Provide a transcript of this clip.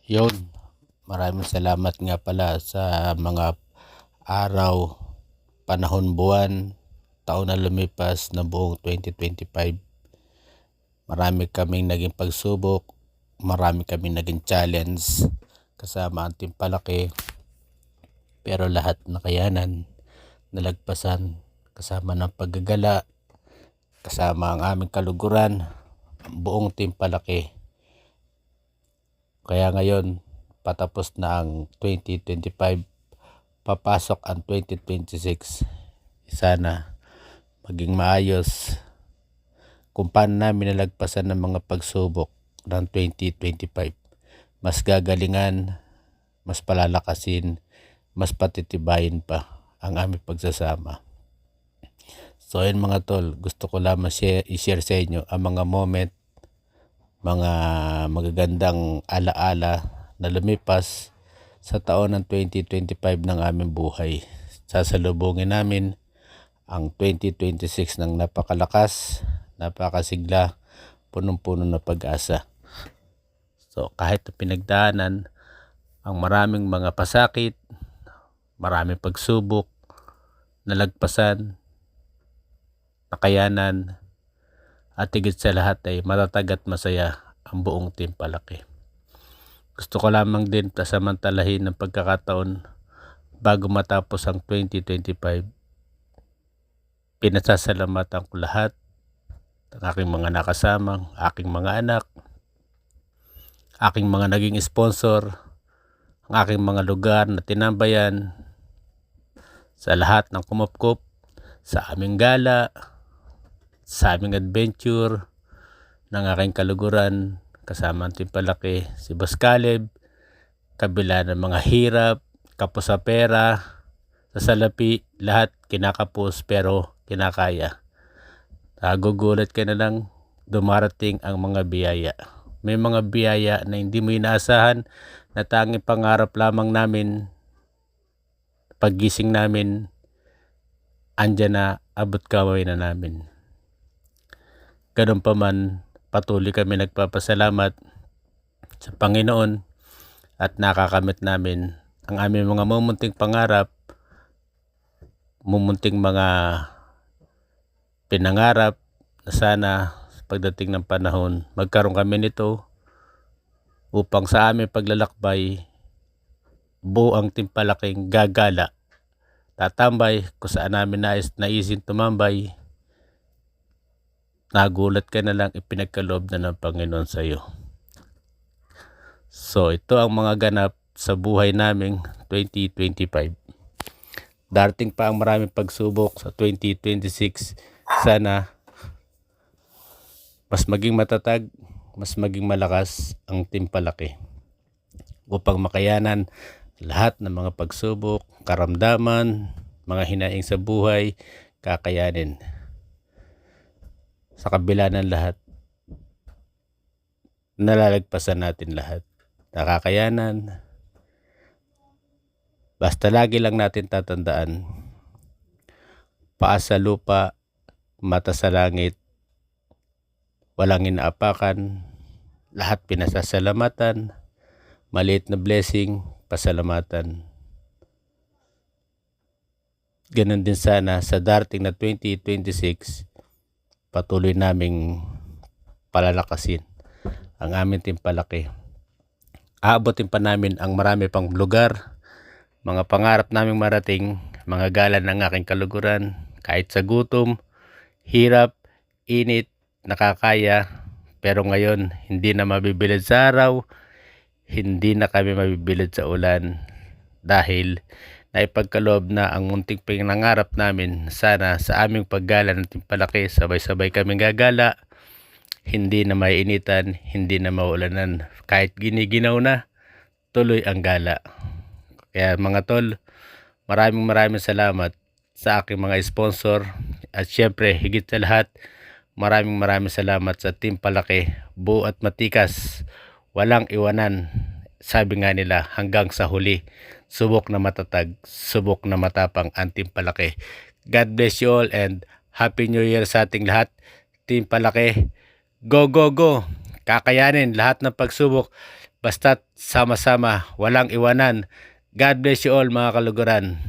Yun, maraming salamat nga pala sa mga araw, panahon, buwan, taon na lumipas na buong 2025. Marami kaming naging pagsubok, marami kaming naging challenge kasama ang timpalaki. Pero lahat nakayanan, nalagpasan kasama ng paggagala, kasama ang aming kaluguran, ang buong timpalaki. Kaya ngayon, patapos na ang 2025, papasok ang 2026. Sana maging maayos kung paano namin nalagpasan ng mga pagsubok ng 2025. Mas gagalingan, mas palalakasin, mas patitibayin pa ang aming pagsasama. So yun mga tol, gusto ko lamang i-share sa inyo ang mga moment, mga magagandang alaala na lumipas sa taon ng 2025 ng aming buhay. Sasalubungin namin ang 2026 ng napakalakas, napakasigla, punong-puno na pag-asa. So kahit na pinagdaanan ang maraming mga pasakit, maraming pagsubok, nalagpasan, nakayanan, at higit sa lahat ay matatag at masaya ang buong timpalaki. Gusto ko lamang din pasamantalahin ng pagkakataon bago matapos ang 2025. Pinasasalamatan ko lahat ng aking mga nakasamang, aking mga anak, aking mga naging sponsor, ang aking mga lugar na tinambayan, sa lahat ng kumupkup, sa aming gala, sa aming adventure ng aking kaluguran, kasama ang timpalaki, si Boss Caleb, kabila ng mga hirap, kapos sa pera, sa salapi, lahat kinakapos pero kinakaya. Gugulat ka na lang, dumarating ang mga biyaya. May mga biyaya na hindi mo inaasahan, na tanging pangarap lamang namin, paggising namin, andyan na, abot kamay na namin. Ganun pa man, patuloy kami nagpapasalamat sa Panginoon at nakakamit namin ang aming mga mumunting pangarap, mumunting mga pinangarap na sana pagdating ng panahon magkaroon kami nito upang sa aming paglalakbay buong timpalaking gagala, tatambay kung saan namin naisin tumambay. Nagulat ka na lang, ipinagkaloob na ng Panginoon sa iyo. So ito ang mga ganap sa buhay naming 2025. Darating pa ang maraming pagsubok sa 2026. Sana mas maging matatag, mas maging malakas ang timpalaki upang makayanan lahat ng mga pagsubok, karamdaman, mga hinaing sa buhay, kakayanin. Sa kabila ng lahat, nalalagpasan natin lahat. Nakakayanan. Basta lagi lang natin tatandaan, paa sa lupa, mata sa langit, walang inaapakan, lahat pinasasalamatan, maliit na blessing, pasalamatan. Ganun din sana sa darating na 2026, patuloy naming palalakasin ang aming timpalaki. Aabotin pa namin ang marami pang lugar, mga pangarap naming marating, mga gala ng aking kaluguran, kahit sa gutom, hirap, init, nakakaya. Pero ngayon, hindi na mabibilad sa araw, hindi na kami mabibilad sa ulan, dahil naipagkaloob na ang munting pinangarap namin. Sana sa aming paggala ng timpalaki, sabay-sabay kaming gagala, hindi na maiinitan, hindi na maulanan, kahit giniginaw na, tuloy ang gala. Kaya mga tol, maraming salamat sa aking mga sponsor, at syempre higit sa lahat, maraming salamat sa timpalaki, buo at matikas, walang iwanan. Sabi nga nila, hanggang sa huli, subok na matatag, subok na matapang ang timpalaki. God bless you all and Happy New Year sa ating lahat. Timpalaki, go go go, kakayanin lahat ng pagsubok, Basta't sama-sama, walang iwanan. God bless you all mga kaluguran.